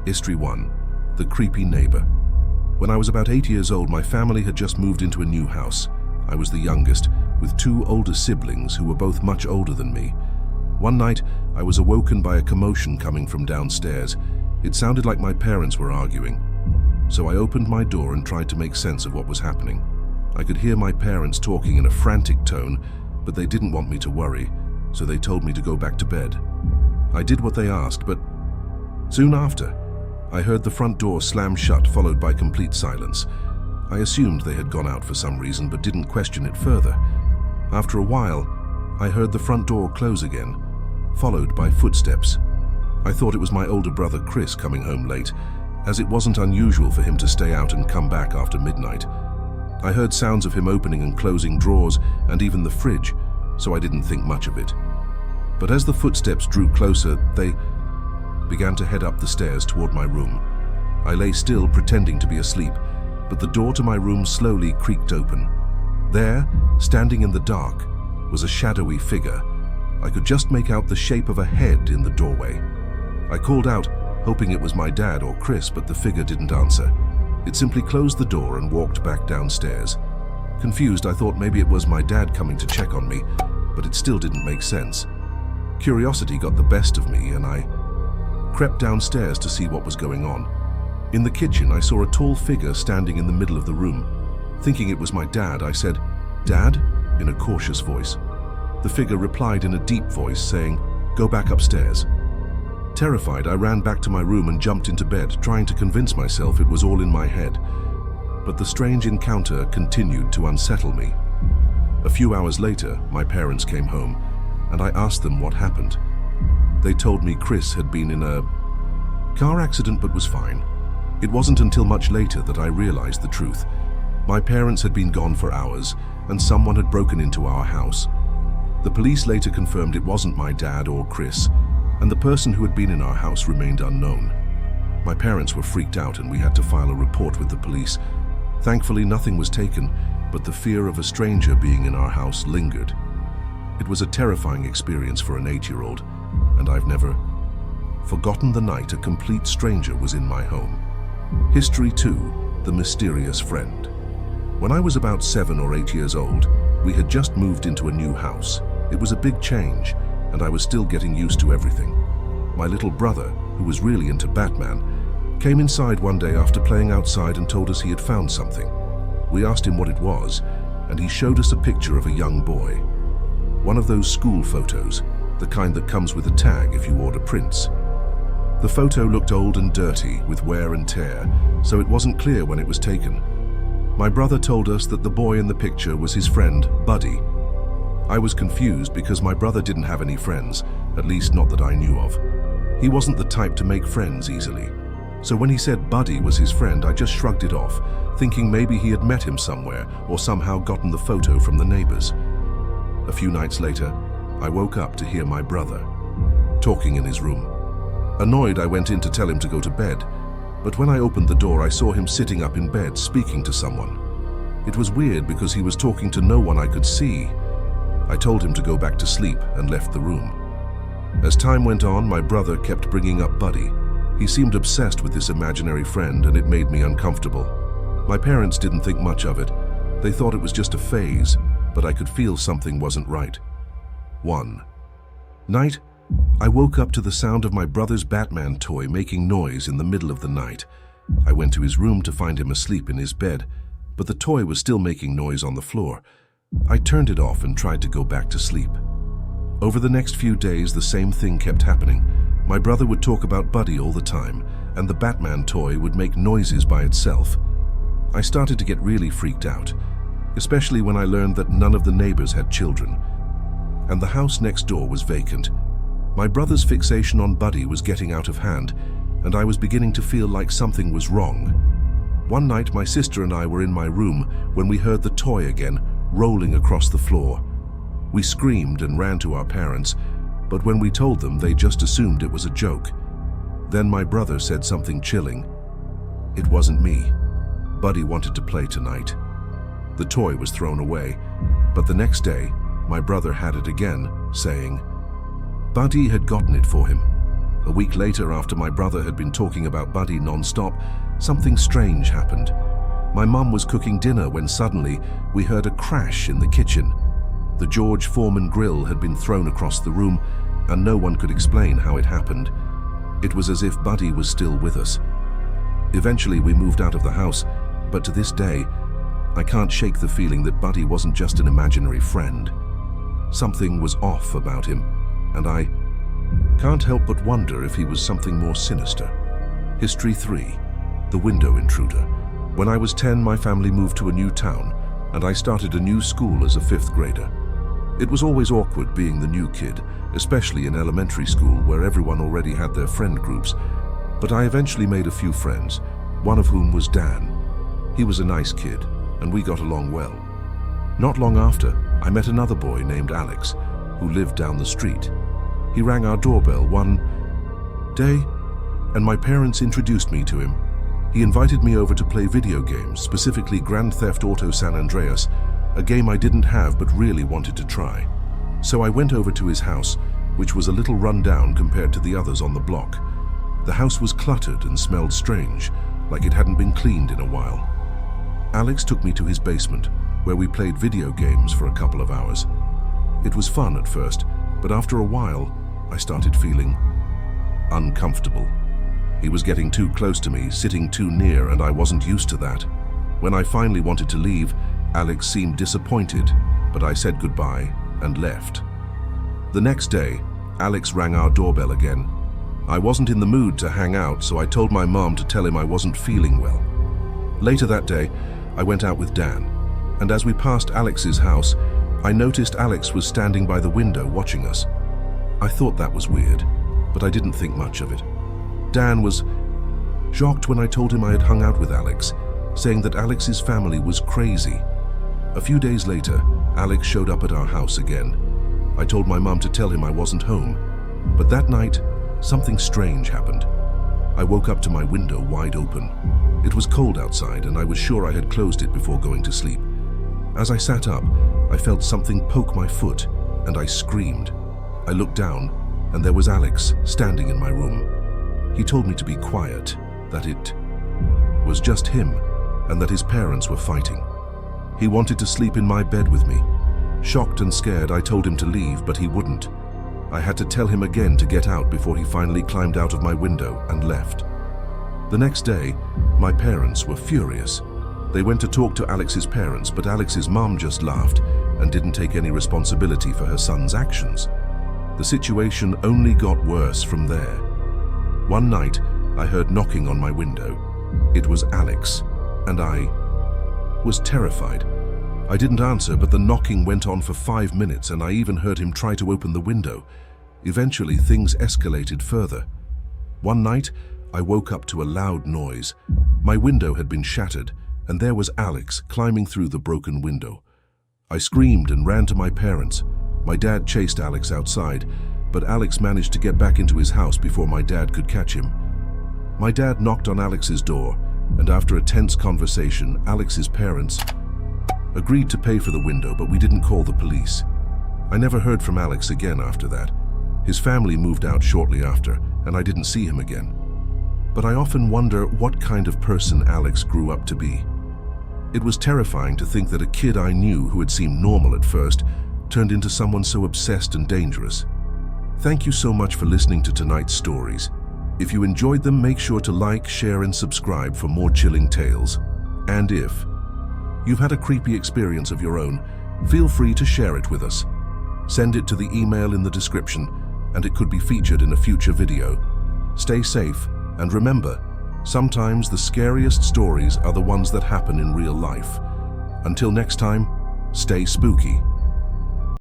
History 1. The Creepy Neighbor. When I was about 8 years old, my family had just moved into a new house. I was the youngest, with 2 older siblings who were both much older than me. One night, I was awoken by a commotion coming from downstairs. It sounded like my parents were arguing. So I opened my door and tried to make sense of what was happening. I could hear my parents talking in a frantic tone, but they didn't want me to worry, so they told me to go back to bed. I did what they asked, but soon after, I heard the front door slam shut, followed by complete silence. I assumed they had gone out for some reason, but didn't question it further. After a while, I heard the front door close again, followed by footsteps. I thought it was my older brother Chris coming home late, as it wasn't unusual for him to stay out and come back after midnight. I heard sounds of him opening and closing drawers and even the fridge, so I didn't think much of it. But as the footsteps drew closer, they began to head up the stairs toward my room. I lay still, pretending to be asleep, but the door to my room slowly creaked open. There, standing in the dark, was a shadowy figure. I could just make out the shape of a head in the doorway. I called out, hoping it was my dad or Chris, but the figure didn't answer. It simply closed the door and walked back downstairs. Confused, I thought maybe it was my dad coming to check on me, but it still didn't make sense. Curiosity got the best of me, and I crept downstairs to see what was going on. In the kitchen, I saw a tall figure standing in the middle of the room. Thinking it was my dad, I said, "Dad?" in a cautious voice. The figure replied in a deep voice, saying, "Go back upstairs." Terrified, I ran back to my room and jumped into bed, trying to convince myself it was all in my head. But the strange encounter continued to unsettle me. A few hours later, my parents came home, and I asked them what happened. They told me Chris had been in a car accident but was fine. It wasn't until much later that I realized the truth. My parents had been gone for hours, and someone had broken into our house. The police later confirmed it wasn't my dad or Chris, and the person who had been in our house remained unknown. My parents were freaked out, and we had to file a report with the police. Thankfully, nothing was taken, but the fear of a stranger being in our house lingered. It was a terrifying experience for an 8-year-old, and I've never forgotten the night a complete stranger was in my home. History 2. The Mysterious Friend. When I was about 7 or 8 years old, we had just moved into a new house. It was a big change, and I was still getting used to everything. My little brother, who was really into Batman, came inside one day after playing outside and told us he had found something. We asked him what it was, and he showed us a picture of a young boy. One of those school photos, the kind that comes with a tag if you order prints. The photo looked old and dirty, with wear and tear, so it wasn't clear when it was taken. My brother told us that the boy in the picture was his friend, Buddy. I was confused because my brother didn't have any friends, at least not that I knew of. He wasn't the type to make friends easily. So when he said Buddy was his friend, I just shrugged it off, thinking maybe he had met him somewhere or somehow gotten the photo from the neighbors. A few nights later, I woke up to hear my brother talking in his room. Annoyed, I went in to tell him to go to bed, but when I opened the door, I saw him sitting up in bed speaking to someone. It was weird because he was talking to no one I could see. I told him to go back to sleep and left the room. As time went on, my brother kept bringing up Buddy. He seemed obsessed with this imaginary friend, and it made me uncomfortable. My parents didn't think much of it. They thought it was just a phase, but I could feel something wasn't right. One night, I woke up to the sound of my brother's Batman toy making noise in the middle of the night. I went to his room to find him asleep in his bed, but the toy was still making noise on the floor. I turned it off and tried to go back to sleep. Over the next few days, the same thing kept happening. My brother would talk about Buddy all the time, and the Batman toy would make noises by itself. I started to get really freaked out, especially when I learned that none of the neighbors had children, and the house next door was vacant. My brother's fixation on Buddy was getting out of hand, and I was beginning to feel like something was wrong. One night, my sister and I were in my room when we heard the toy again, rolling across the floor. We screamed and ran to our parents, but when we told them, they just assumed it was a joke. Then my brother said something chilling. It wasn't me. Buddy wanted to play tonight. The toy was thrown away, but the next day, my brother had it again, saying Buddy had gotten it for him. A week later, after my brother had been talking about Buddy non-stop, something strange happened. My mum was cooking dinner when suddenly we heard a crash in the kitchen. The George Foreman grill had been thrown across the room, and no one could explain how it happened. It was as if Buddy was still with us. Eventually, we moved out of the house, but to this day, I can't shake the feeling that Buddy wasn't just an imaginary friend. Something was off about him, and I can't help but wonder if he was something more sinister. History 3. The Window Intruder. When I was 10, my family moved to a new town, and I started a new school as a 5th grader. It was always awkward being the new kid, especially in elementary school where everyone already had their friend groups, but I eventually made a few friends, one of whom was Dan. He was a nice kid, and we got along well. Not long after, I met another boy named Alex, who lived down the street. He rang our doorbell one day, and my parents introduced me to him. He invited me over to play video games, specifically Grand Theft Auto San Andreas, a game I didn't have but really wanted to try. So I went over to his house, which was a little run down compared to the others on the block. The house was cluttered and smelled strange, like it hadn't been cleaned in a while. Alex took me to his basement, where we played video games for a couple of hours. It was fun at first, but after a while, I started feeling uncomfortable. He was getting too close to me, sitting too near, and I wasn't used to that. When I finally wanted to leave, Alex seemed disappointed, but I said goodbye and left. The next day, Alex rang our doorbell again. I wasn't in the mood to hang out, so I told my mom to tell him I wasn't feeling well. Later that day, I went out with Dan, and as we passed Alex's house, I noticed Alex was standing by the window watching us. I thought that was weird, but I didn't think much of it. Dan was shocked when I told him I had hung out with Alex, saying that Alex's family was crazy. A few days later, Alex showed up at our house again. I told my mom to tell him I wasn't home, but that night, something strange happened. I woke up to my window wide open. It was cold outside, and I was sure I had closed it before going to sleep. As I sat up, I felt something poke my foot, and I screamed. I looked down, and there was Alex standing in my room. He told me to be quiet, that it was just him, and that his parents were fighting. He wanted to sleep in my bed with me. Shocked and scared, I told him to leave, but he wouldn't. I had to tell him again to get out before he finally climbed out of my window and left. The next day, my parents were furious. They went to talk to Alex's parents, but Alex's mom just laughed and didn't take any responsibility for her son's actions. The situation only got worse from there. One night, I heard knocking on my window. It was Alex, and I was terrified. I didn't answer, but the knocking went on for 5 minutes, and I even heard him try to open the window. Eventually, things escalated further. One night, I woke up to a loud noise. My window had been shattered, and there was Alex climbing through the broken window. I screamed and ran to my parents. My dad chased Alex outside, but Alex managed to get back into his house before my dad could catch him. My dad knocked on Alex's door, and after a tense conversation, Alex's parents agreed to pay for the window, but we didn't call the police. I never heard from Alex again after that. His family moved out shortly after, and I didn't see him again. But I often wonder what kind of person Alex grew up to be. It was terrifying to think that a kid I knew who had seemed normal at first turned into someone so obsessed and dangerous. Thank you so much for listening to tonight's stories. If you enjoyed them, make sure to like, share, and subscribe for more chilling tales. And if you've had a creepy experience of your own, feel free to share it with us. Send it to the email in the description, and it could be featured in a future video. Stay safe, and remember, sometimes the scariest stories are the ones that happen in real life. Until next time, stay spooky.